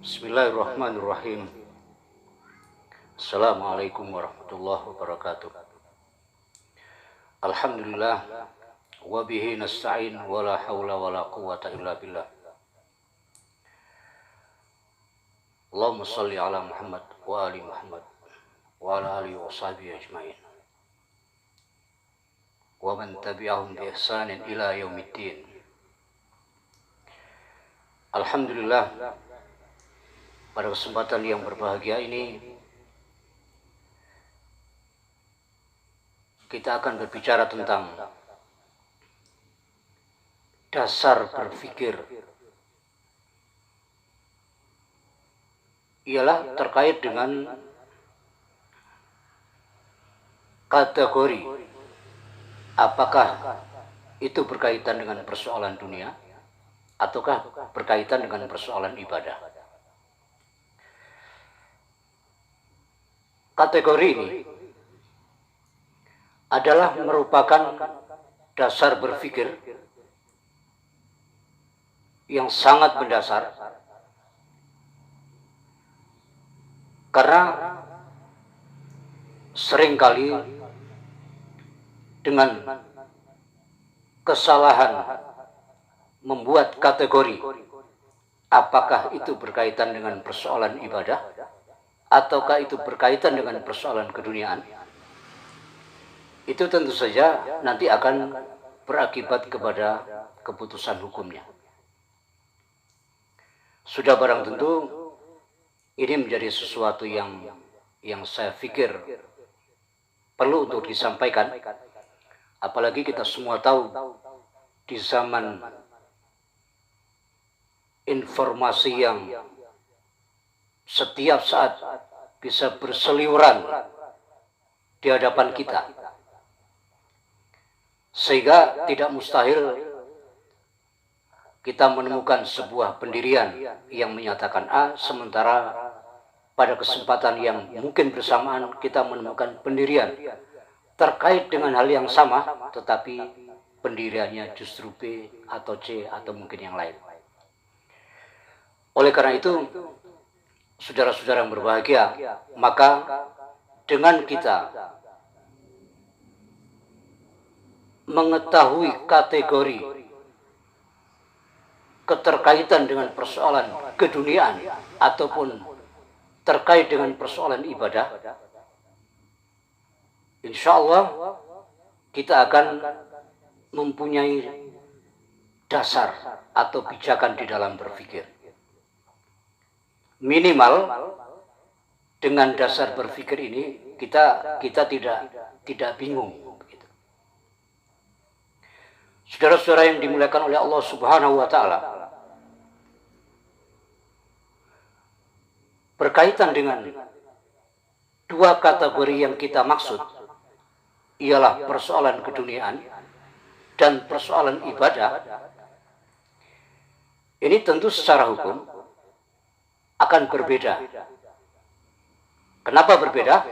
Bismillahirrahmanirrahim. Assalamualaikum warahmatullahi wabarakatuh. Alhamdulillah wa bihi nasta'in wa la haula wa la quwwata illa billah. Allahumma shalli ala Muhammad wa ali Muhammad wa ala alihi wa sahbihi ajmain. Wa man tabi'ahum bi ihsanin ila yaumiddin. Alhamdulillah, pada kesempatan yang berbahagia ini kita akan berbicara tentang dasar berpikir, ialah terkait dengan kategori apakah itu berkaitan dengan persoalan dunia ataukah berkaitan dengan persoalan ibadah. Kategori ini adalah merupakan dasar berpikir yang sangat mendasar, karena seringkali dengan kesalahan membuat kategori apakah itu berkaitan dengan persoalan ibadah ataukah itu berkaitan dengan persoalan keduniaan, itu tentu saja nanti akan berakibat kepada keputusan hukumnya. Sudah barang tentu ini menjadi sesuatu yang saya pikir perlu untuk disampaikan, apalagi kita semua tahu di zaman informasi yang setiap saat bisa berseliweran di hadapan kita, sehingga tidak mustahil kita menemukan sebuah pendirian yang menyatakan A, sementara pada kesempatan yang mungkin bersamaan kita menemukan pendirian terkait dengan hal yang sama, tetapi pendiriannya justru B atau C atau mungkin yang lain. Oleh karena itu, saudara-saudara yang berbahagia, maka dengan kita mengetahui kategori keterkaitan dengan persoalan keduniaan ataupun terkait dengan persoalan ibadah, insya Allah kita akan mempunyai dasar atau pijakan di dalam berpikir. Minimal dengan dasar berpikir ini kita tidak bingung. Saudara-saudara yang dimuliakan oleh Allah Subhanahu wa Ta'ala, berkaitan dengan dua kategori yang kita maksud, ialah persoalan keduniaan dan persoalan ibadah. Ini tentu secara hukum akan berbeda. Kenapa berbeda?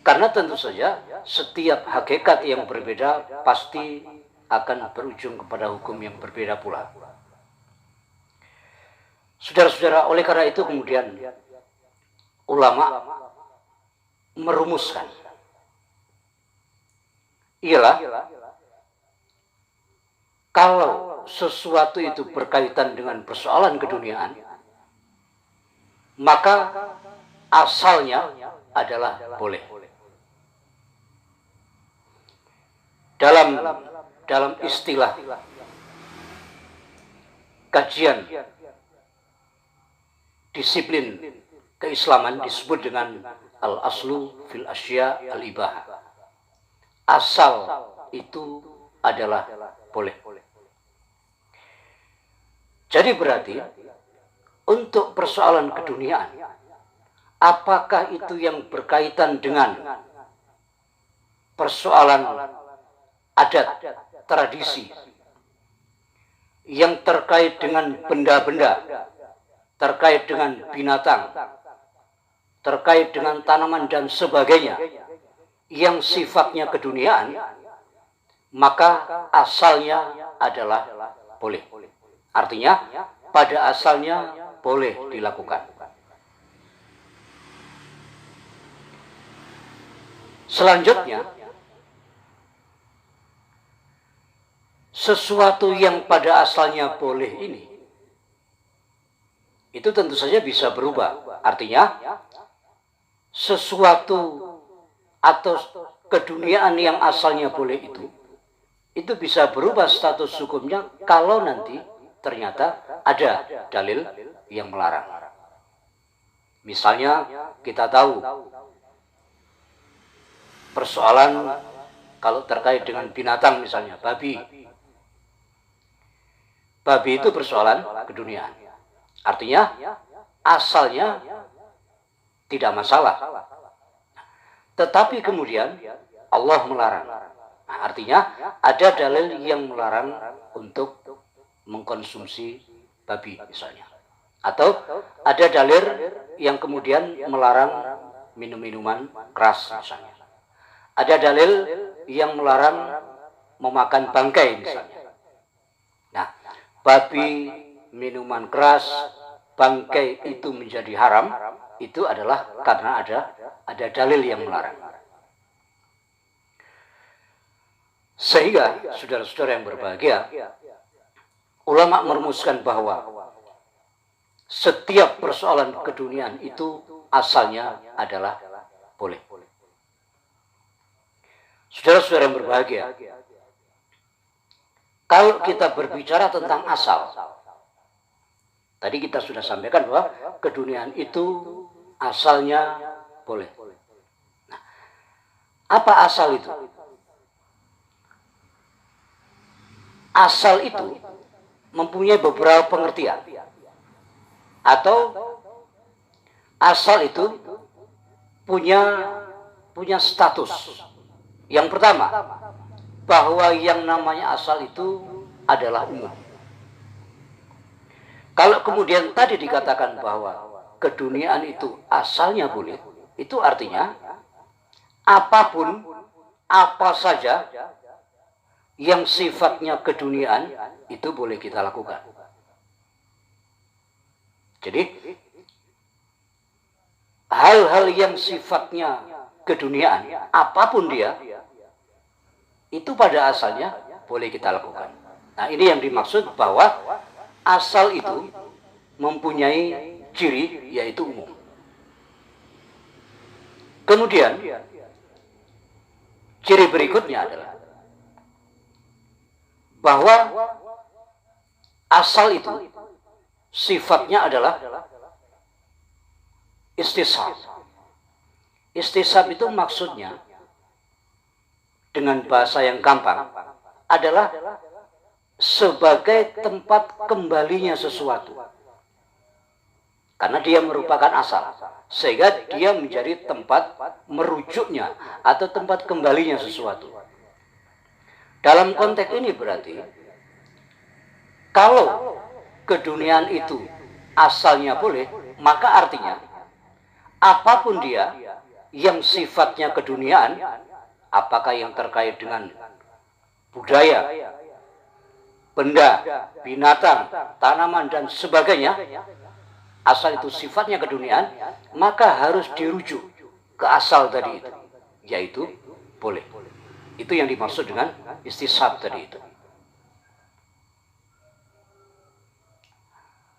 Karena tentu saja setiap hakikat yang berbeda pasti akan berujung kepada hukum yang berbeda pula. Saudara-saudara, oleh karena itu kemudian ulama merumuskan, ialah kalau sesuatu itu berkaitan dengan persoalan keduniaan, maka asalnya adalah boleh. Dalam istilah kajian disiplin keislaman disebut dengan al-aslu fil asya al-ibahah. Asal itu adalah boleh. Jadi berarti untuk persoalan keduniaan, apakah itu yang berkaitan dengan persoalan adat, tradisi, yang terkait dengan benda-benda, terkait dengan binatang, terkait dengan tanaman dan sebagainya, yang sifatnya keduniaan, maka asalnya adalah boleh. Artinya pada asalnya boleh dilakukan. Selanjutnya, sesuatu yang pada asalnya boleh ini, itu tentu saja bisa berubah. Artinya, sesuatu atau keduniaan yang asalnya boleh itu bisa berubah status hukumnya kalau nanti ternyata ada dalil yang melarang. Misalnya kita tahu persoalan kalau terkait dengan binatang, misalnya babi. Babi itu persoalan keduniaan. Artinya asalnya tidak masalah. Tetapi kemudian Allah melarang. Nah, artinya ada dalil yang melarang untuk mengkonsumsi babi misalnya. Atau ada dalil yang kemudian melarang minum-minuman keras misalnya. Ada dalil yang melarang memakan bangkai misalnya. Nah, babi, minuman keras, bangkai itu menjadi haram, itu adalah karena ada dalil yang melarang. Sehingga saudara-saudara yang berbahagia, ulama merumuskan bahwa setiap persoalan keduniaan itu asalnya adalah boleh. Saudara-saudara yang berbahagia, kalau kita berbicara tentang asal, tadi kita sudah sampaikan bahwa keduniaan itu asalnya boleh. Nah, apa asal itu? Asal itu mempunyai beberapa pengertian. Atau asal itu punya status. Yang pertama, bahwa yang namanya asal itu adalah umum. Kalau kemudian tadi dikatakan bahwa keduniaan itu asalnya boleh, itu artinya apapun, apa saja yang sifatnya keduniaan itu boleh kita lakukan. Jadi hal-hal yang sifatnya keduniaan, apapun dia, itu pada asalnya boleh kita lakukan. Nah, ini yang dimaksud bahwa asal itu mempunyai ciri, yaitu umum. Kemudian ciri berikutnya adalah bahwa asal itu sifatnya adalah istisab. Istisab itu maksudnya dengan bahasa yang gampang adalah sebagai tempat kembalinya sesuatu. Karena dia merupakan asal, sehingga dia menjadi tempat merujuknya atau tempat kembalinya sesuatu. Dalam konteks ini berarti, kalau keduniaan itu asalnya boleh, maka artinya apapun dia yang sifatnya keduniaan, apakah yang terkait dengan budaya, benda, binatang, tanaman, dan sebagainya, asal itu sifatnya keduniaan, maka harus dirujuk ke asal tadi itu, yaitu boleh. Itu yang dimaksud dengan istisab tadi itu.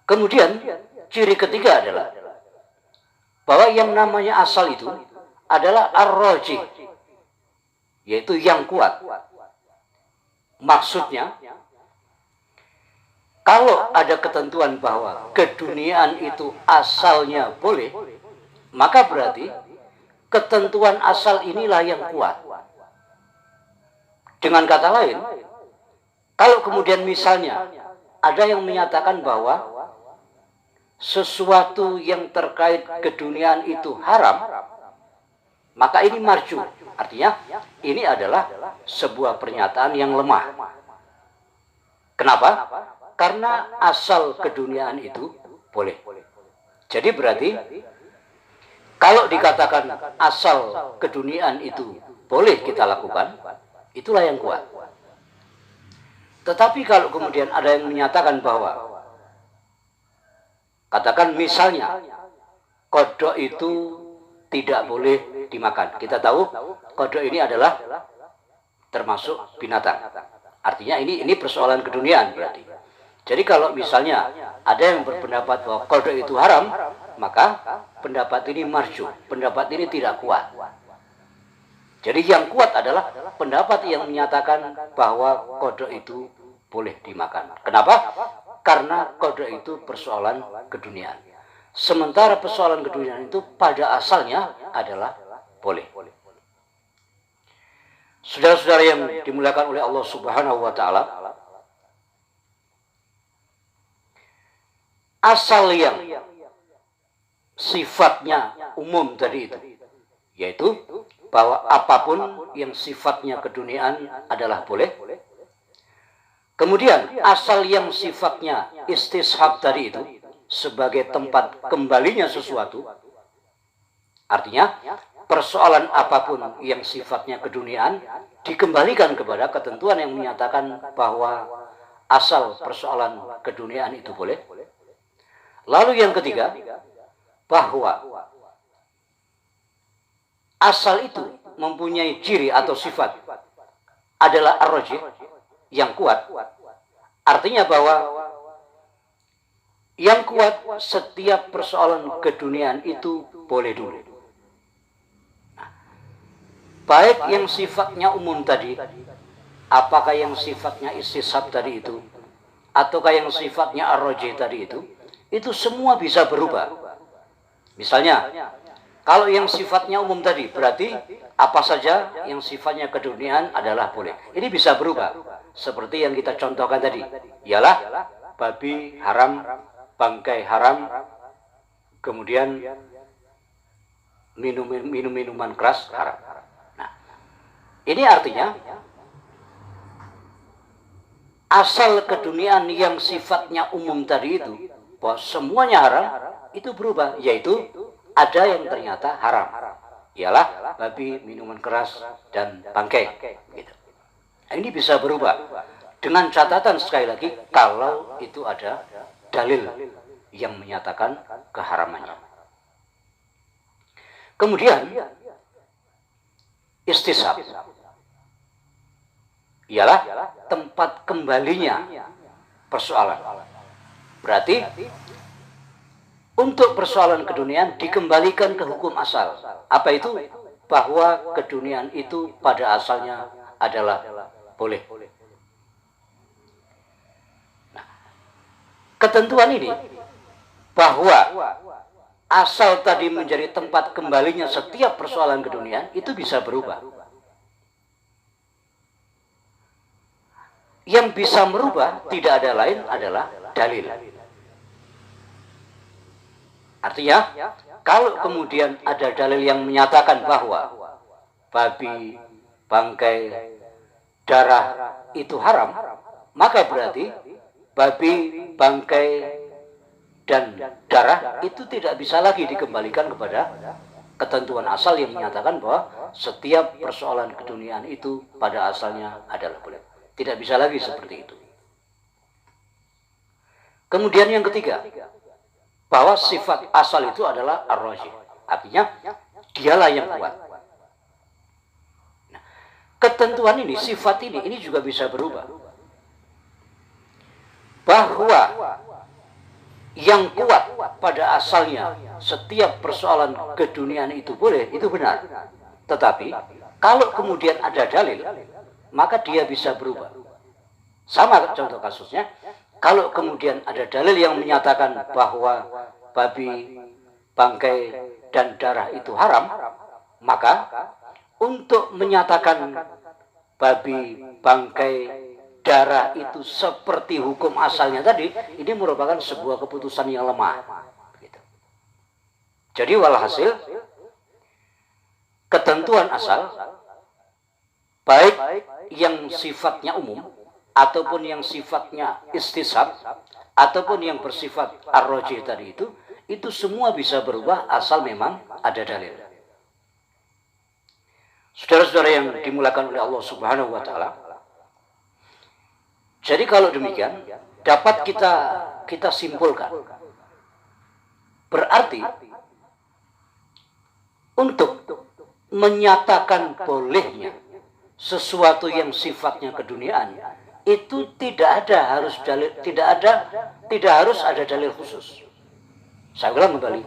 Kemudian ciri ketiga adalah bahwa yang namanya asal itu adalah ar-rajih, yaitu yang kuat. Maksudnya, kalau ada ketentuan bahwa keduniaan itu asalnya boleh, maka berarti ketentuan asal inilah yang kuat. Dengan kata lain, kalau kemudian misalnya ada yang menyatakan bahwa sesuatu yang terkait keduniaan itu haram, maka ini marju. Artinya ini adalah sebuah pernyataan yang lemah. Kenapa? Karena asal keduniaan itu boleh. Jadi berarti kalau dikatakan asal keduniaan itu boleh kita lakukan, itulah yang kuat. Tetapi kalau kemudian ada yang menyatakan bahwa Katakan misalnya kodok itu tidak boleh dimakan. Kita tahu kodok ini adalah termasuk binatang. Artinya ini persoalan keduniaan berarti. Jadi kalau misalnya ada yang berpendapat bahwa kodok itu haram, maka pendapat ini marju, pendapat ini tidak kuat. Jadi yang kuat adalah pendapat yang menyatakan bahwa kodok itu boleh dimakan. Kenapa? Karena kodok itu persoalan keduniaan. Sementara persoalan keduniaan itu pada asalnya adalah boleh. Saudara-saudara yang dimuliakan oleh Allah Subhanahu wa taala, asal yang sifatnya umum tadi itu, yaitu bahwa apapun yang sifatnya keduniaan adalah boleh. Kemudian asal yang sifatnya istishab tadi itu sebagai tempat kembalinya sesuatu, artinya persoalan apapun yang sifatnya keduniaan dikembalikan kepada ketentuan yang menyatakan bahwa asal persoalan keduniaan itu boleh. Lalu yang ketiga, bahwa asal itu mempunyai ciri atau sifat adalah ar-rajih, yang kuat. Artinya bahwa yang kuat setiap persoalan keduniaan itu boleh dulu. Baik yang sifatnya umum tadi, apakah yang sifatnya istishab tadi itu, ataukah yang sifatnya ar-rajih tadi itu semua bisa berubah. Misalnya, kalau yang sifatnya umum tadi, berarti apa saja yang sifatnya keduniaan adalah boleh. Ini bisa berubah. Seperti yang kita contohkan tadi, ialah babi haram, bangkai haram, kemudian minuman keras haram. Nah, ini artinya asal keduniaan yang sifatnya umum tadi itu, bahwa semuanya haram, itu berubah, yaitu ada yang ternyata haram, ialah babi, minuman keras, dan bangkai. Gitu. Ini bisa berubah dengan catatan sekali lagi kalau itu ada dalil yang menyatakan keharamannya. Kemudian istishab ialah tempat kembalinya persoalan. Berarti untuk persoalan keduniaan dikembalikan ke hukum asal. Apa itu? Bahwa keduniaan itu pada asalnya adalah boleh. Nah, ketentuan ini bahwa asal tadi menjadi tempat kembalinya setiap persoalan keduniaan itu bisa berubah. Yang bisa merubah tidak ada lain adalah dalil. Artinya, kalau kemudian ada dalil yang menyatakan bahwa babi, bangkai, darah itu haram, maka berarti babi, bangkai, dan darah itu tidak bisa lagi dikembalikan kepada ketentuan asal yang menyatakan bahwa setiap persoalan keduniaan itu pada asalnya adalah boleh. Tidak bisa lagi seperti itu. Kemudian yang ketiga, bahwa sifat asal itu adalah ar-rajih. Artinya, dialah yang kuat. Nah, ketentuan ini, sifat ini juga bisa berubah. Bahwa yang kuat pada asalnya setiap persoalan keduniaan itu boleh, itu benar. Tetapi, kalau kemudian ada dalil, maka dia bisa berubah. Sama contoh kasusnya, kalau kemudian ada dalil yang menyatakan bahwa babi, bangkai, dan darah itu haram, maka untuk menyatakan babi, bangkai, darah itu seperti hukum asalnya tadi, ini merupakan sebuah keputusan yang lemah. Jadi walhasil, ketentuan asal, baik yang sifatnya umum, ataupun yang sifatnya istishab, ataupun yang bersifat ar-rajih tadi itu semua bisa berubah asal memang ada dalil. Saudara-saudara yang dimuliakan oleh Allah Subhanahu wa taala. Jadi kalau demikian dapat kita simpulkan Berarti untuk menyatakan bolehnya sesuatu yang sifatnya keduniaan itu tidak harus ada dalil khusus. Saya ulang kembali,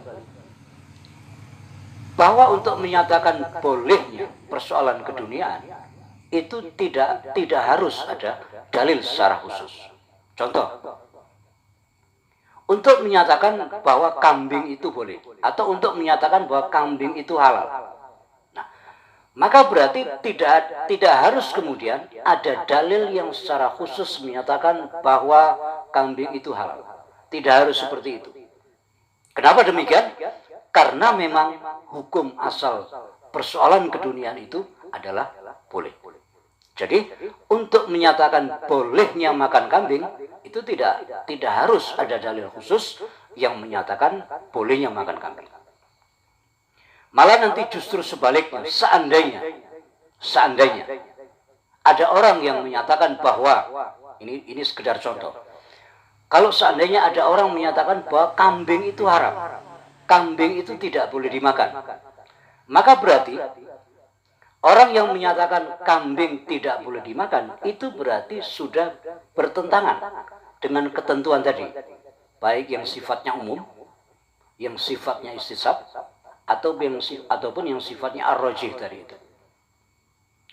bahwa untuk menyatakan bolehnya persoalan keduniaan itu tidak harus ada dalil secara khusus. Contoh, untuk menyatakan bahwa kambing itu boleh, atau untuk menyatakan bahwa kambing itu halal. Nah, maka berarti tidak harus kemudian ada dalil yang secara khusus menyatakan bahwa kambing itu halal. Tidak harus seperti itu. Kenapa demikian? Karena memang hukum asal persoalan keduniaan itu adalah boleh. Jadi untuk menyatakan bolehnya makan kambing itu tidak harus ada dalil khusus yang menyatakan bolehnya makan kambing. Malah nanti justru sebaliknya, seandainya ada orang yang menyatakan bahwa ini sekedar contoh. Kalau seandainya ada orang menyatakan bahwa kambing itu haram, kambing itu tidak boleh dimakan, maka berarti orang yang menyatakan kambing tidak boleh dimakan itu berarti sudah bertentangan dengan ketentuan tadi, baik yang sifatnya umum, yang sifatnya istisab, ataupun yang sifatnya ar-rajih tadi itu.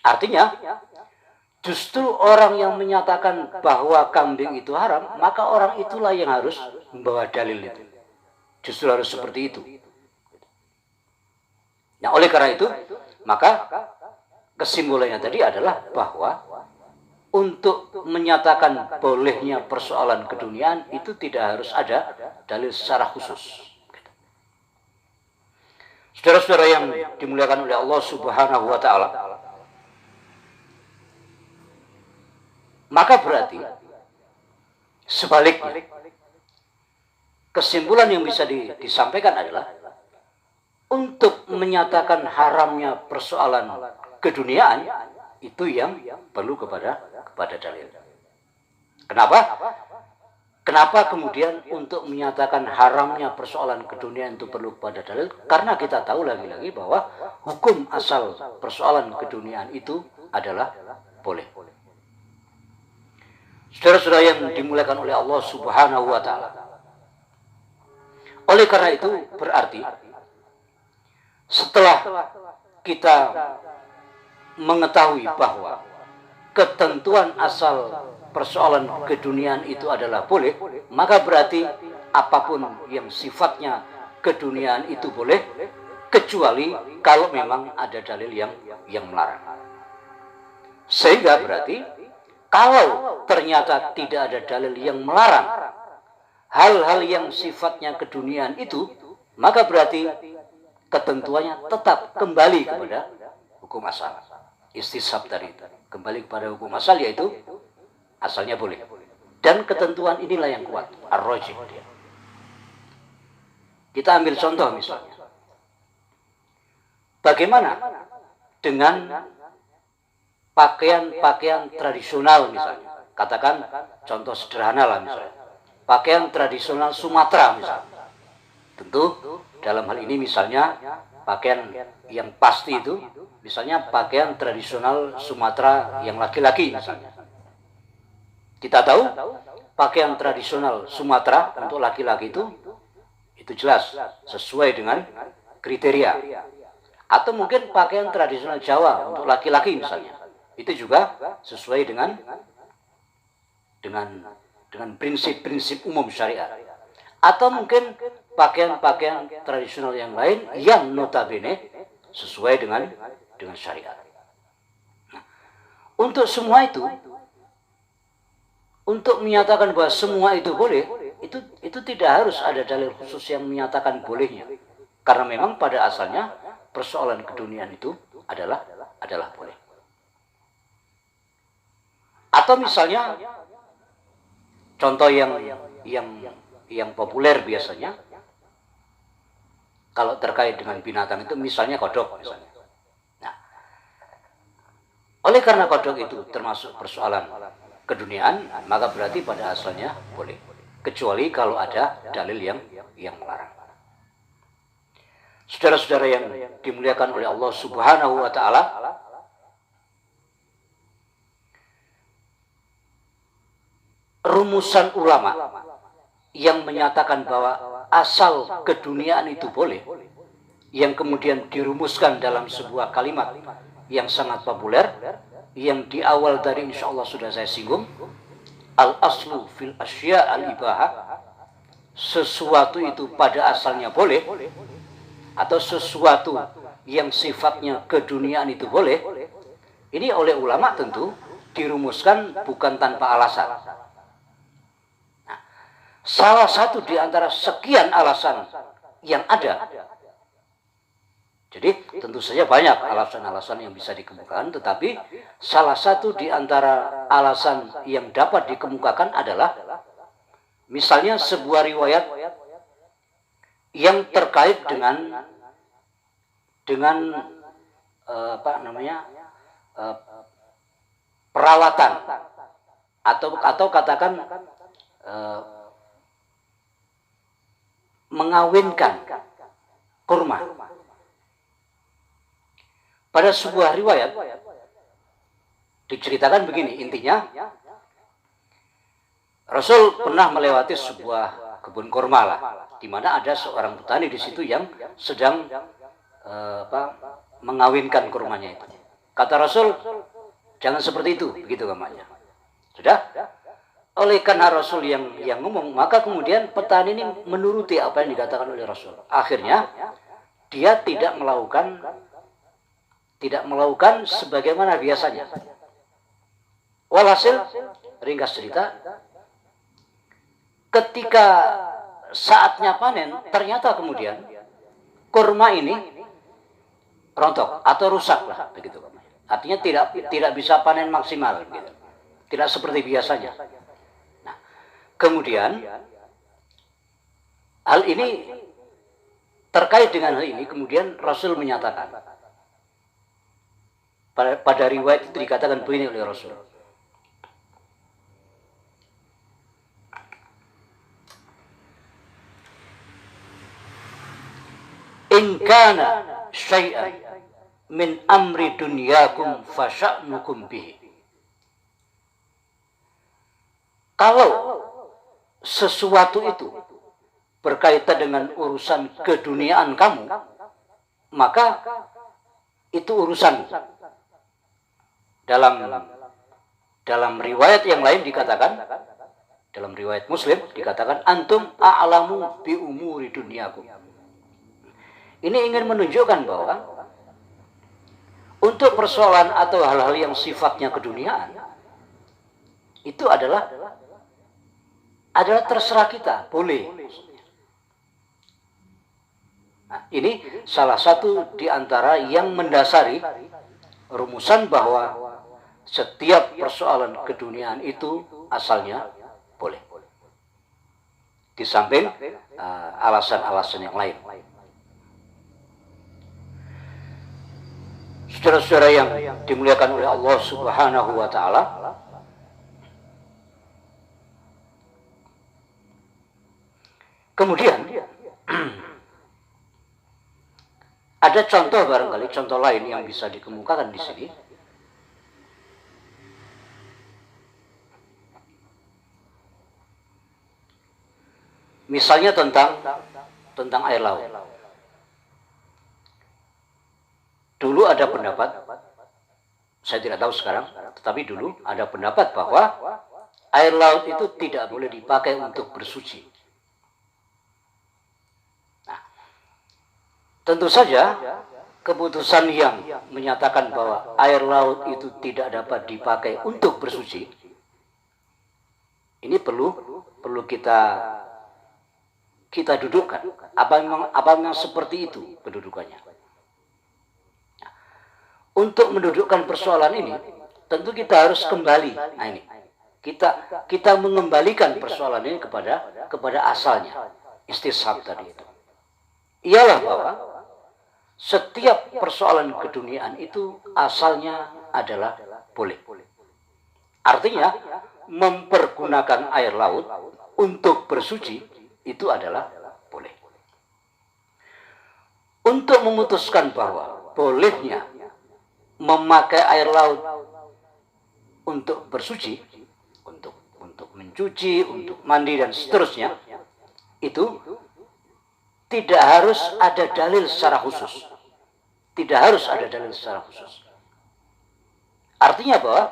Artinya justru orang yang menyatakan bahwa kambing itu haram, maka orang itulah yang harus membawa dalil itu. Justru harus seperti itu. Nah, oleh karena itu, maka kesimpulannya tadi adalah bahwa untuk menyatakan bolehnya persoalan keduniaan itu tidak harus ada dalil secara khusus. Saudara-saudara yang dimuliakan oleh Allah Subhanahu wa Ta'ala, maka berarti sebaliknya, kesimpulan yang bisa disampaikan adalah untuk menyatakan haramnya persoalan keduniaan itu yang perlu kepada dalil. Kenapa kemudian untuk menyatakan haramnya persoalan keduniaan itu perlu kepada dalil? Karena kita tahu lagi-lagi bahwa hukum asal persoalan keduniaan itu adalah boleh. Saudara-saudara yang dimuliakan oleh Allah Subhanahu wa Ta'ala, oleh karena itu berarti setelah kita mengetahui bahwa ketentuan asal persoalan keduniaan itu adalah boleh, maka berarti apapun yang sifatnya keduniaan itu boleh, kecuali kalau memang ada dalil yang melarang. Sehingga berarti kalau ternyata tidak ada dalil yang melarang hal-hal yang sifatnya keduniaan itu, maka berarti ketentuannya tetap kembali kepada hukum asal. Istisab tadi kembali kepada hukum asal, yaitu asalnya boleh. Dan ketentuan inilah yang kuat, ar-rajih. Kita ambil contoh misalnya, bagaimana dengan pakaian tradisional misalnya. Katakan contoh sederhana lah misalnya, pakaian tradisional Sumatera misalnya. Tentu dalam hal ini misalnya pakaian yang pasti itu misalnya pakaian tradisional Sumatera yang laki-laki misalnya. Kita tahu pakaian tradisional Sumatera untuk laki-laki itu jelas sesuai dengan kriteria. Atau mungkin pakaian tradisional Jawa untuk laki-laki misalnya, itu juga sesuai dengan prinsip-prinsip umum syariat. Atau mungkin pakaian-pakaian tradisional yang lain yang notabene sesuai dengan syariat. Nah, untuk semua itu, untuk menyatakan bahwa semua itu boleh, itu tidak harus ada dalil khusus yang menyatakan bolehnya. Karena memang pada asalnya persoalan keduniaan itu adalah boleh. Atau misalnya contoh yang populer biasanya kalau terkait dengan binatang itu misalnya kodok misalnya. Nah, oleh karena kodok itu termasuk persoalan keduniaan, maka berarti pada asalnya boleh, kecuali kalau ada dalil yang melarang. Saudara-saudara yang dimuliakan oleh Allah Subhanahu wa taala, rumusan ulama yang menyatakan bahwa asal keduniaan itu boleh, yang kemudian dirumuskan dalam sebuah kalimat yang sangat populer, yang di awal tadi insya Allah sudah saya singgung, al-aslu fil asya al-ibaha, sesuatu itu pada asalnya boleh, atau sesuatu yang sifatnya keduniaan itu boleh. Ini oleh ulama tentu dirumuskan bukan tanpa alasan. Nah, salah satu di antara sekian alasan yang ada, jadi tentu saja banyak alasan-alasan yang bisa dikemukakan, tetapi salah satu di antara alasan yang dapat dikemukakan adalah misalnya sebuah riwayat yang terkait dengan perawatan atau katakan mengawinkan kurma. Pada sebuah riwayat diceritakan begini, intinya Rasul pernah melewati sebuah kebun kurma lah, di mana ada seorang petani di situ yang sedang mengawinkan kurmanya itu. Kata Rasul, jangan seperti itu, begitu namanya. Sudah? Oleh karena Rasul yang ngomong, maka kemudian petani ini menuruti apa yang dikatakan oleh Rasul. Akhirnya dia tidak melakukan sebagaimana biasanya. Walhasil, ringkas cerita, ketika saatnya panen, ternyata kemudian kurma ini rontok atau rusak lah, begitu. Artinya tidak bisa panen maksimal, gitu. Tidak seperti biasanya. Nah, kemudian hal ini, terkait dengan hal ini, kemudian Rasul menyatakan, pada riwayat itu dikatakan begini oleh Rasul, in kana syai'an min amri dunyakum fasya'nukum bihi. Kalau sesuatu itu berkaitan dengan urusan keduniaan kamu, maka itu urusan. Dalam riwayat yang lain dikatakan, dalam riwayat Muslim dikatakan, antum a'lamu bi umuri dunyakum. Ini ingin menunjukkan bahwa untuk persoalan atau hal-hal yang sifatnya keduniaan, itu adalah terserah kita, boleh. Nah, ini salah satu di antara yang mendasari rumusan bahwa setiap persoalan keduniaan itu asalnya boleh. Di samping alasan-alasan yang lain. Saudara-saudara yang dimuliakan oleh Allah Subhanahu wa taala, kemudian ada contoh, barangkali contoh lain yang bisa dikemukakan di sini. Misalnya tentang air laut. Dulu ada pendapat, saya tidak tahu sekarang, tetapi dulu ada pendapat bahwa air laut itu tidak boleh dipakai untuk bersuci. Nah, tentu saja keputusan yang menyatakan bahwa air laut itu tidak dapat dipakai untuk bersuci, ini perlu kita dudukkan. Apa memang seperti itu pendudukannya? Untuk mendudukkan persoalan ini, tentu kita harus kembali. Nah ini, kita mengembalikan persoalan ini kepada asalnya, istishab tadi itu. Ialah bahwa setiap persoalan keduniaan itu asalnya adalah boleh. Artinya, mempergunakan air laut untuk bersuci itu adalah boleh. untuk memutuskan bahwa bolehnya memakai air laut untuk bersuci, untuk mencuci, untuk mandi dan seterusnya, itu tidak harus ada dalil secara khusus. Tidak harus ada dalil secara khusus. Artinya bahwa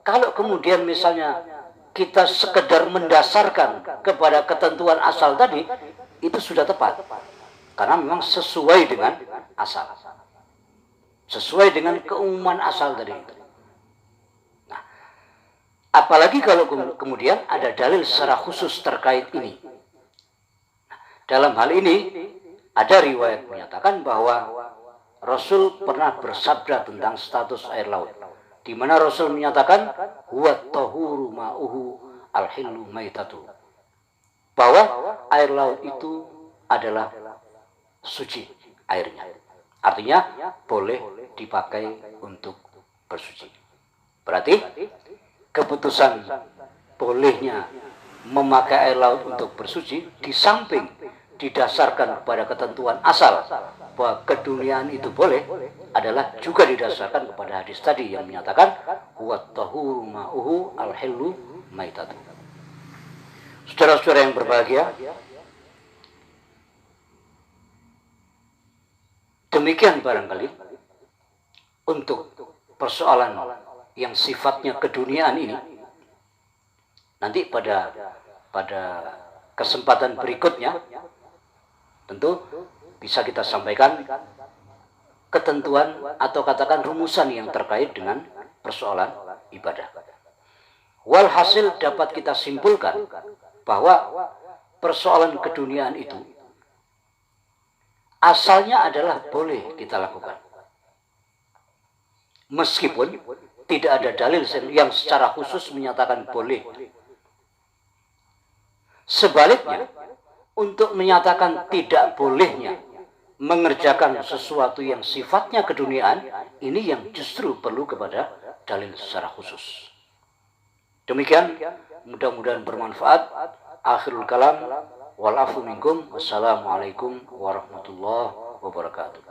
kalau kemudian misalnya kita sekedar mendasarkan kepada ketentuan asal tadi, itu sudah tepat. Karena memang sesuai dengan asal. Sesuai dengan keumuman asal tadi. Nah, apalagi kalau kemudian ada dalil secara khusus terkait ini. Nah, dalam hal ini, ada riwayat menyatakan bahwa Rasul pernah bersabda tentang status air laut, di mana Rasul menyatakan huwa tahuru ma'uhu al-hillu maitatu, bahwa air laut itu adalah suci airnya, artinya boleh dipakai untuk bersuci. Berarti keputusan bolehnya memakai air laut untuk bersuci di samping didasarkan kepada ketentuan asal bahwa keduniaan itu boleh, adalah juga didasarkan kepada hadis tadi yang menyatakan huwa tahuru ma'uhu al-hillu maitatu. Saudara-saudara yang berbahagia, demikian barangkali untuk persoalan yang sifatnya keduniaan ini. Nanti pada kesempatan berikutnya tentu bisa kita sampaikan ketentuan atau katakan rumusan yang terkait dengan persoalan ibadah. Walhasil dapat kita simpulkan bahwa persoalan keduniaan itu asalnya adalah boleh kita lakukan. Meskipun tidak ada dalil yang secara khusus menyatakan boleh. Sebaliknya, untuk menyatakan tidak bolehnya mengerjakan sesuatu yang sifatnya keduniaan, ini yang justru perlu kepada dalil secara khusus. Demikian, mudah-mudahan bermanfaat. Akhirul kalam, wal afu minkum. Wassalamualaikum warahmatullahi wabarakatuh.